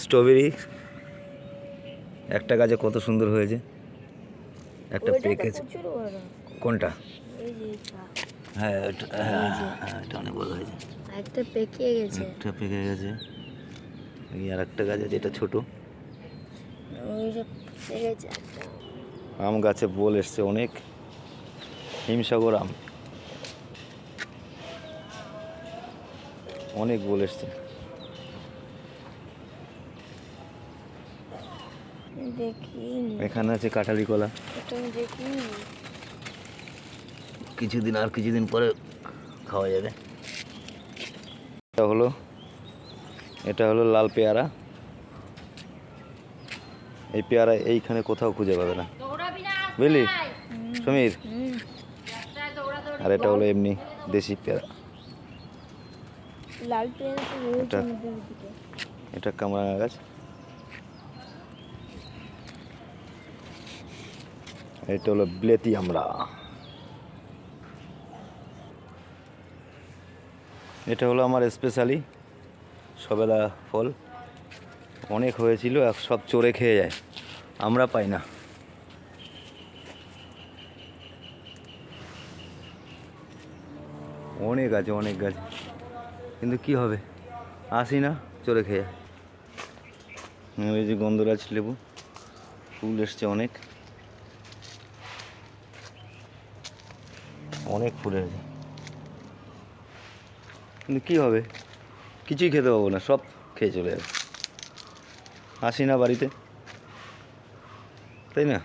Strawberry একটা গাছে কত সুন্দর হয়েছে। একটা পেকেছে। কোনটা? হ্যাঁ এটা অনেক বড় হয়েছে। একটা পেকে গেছে। একটা পেকে গেছে। এই আর একটা গাছ আছে, এটা ছোট। আম গাছে বোল এসছে অনেক, হিমসাগর আম, অনেক বোল এসছে। এখানে আছে কাঁঠালি কলা। কিছুদিন পরে খাওয়া যাবে। এটা হলো লাল পেয়ারা। এই পেয়ারা এইখানে কোথাও খুঁজে পাবে না, বুঝলি সমীর। আর এটা হলো এমনি দেশি পেয়ারা। লাল পেয়ারা তো রয়েছে এটা কামরাঙা গাছ। এটা হলো বিলেতি আমরা। এটা হলো আমার স্পেশালি সবেদা ফল। অনেক হয়েছিল, সব চোরে খেয়ে যায়, আমরা পাই না। অনেক গাছ, কিন্তু কি হবে, আসি না, চোরে খেয়ে। এই যে গন্ধরাজ লেবু, ফুল এসছে অনেক ফুল এসেছে, কিন্তু কি হবে, কিছুই খেতে পাবো না, সব খেয়ে চলে যাবে। আসি না বাড়িতে, তাই না।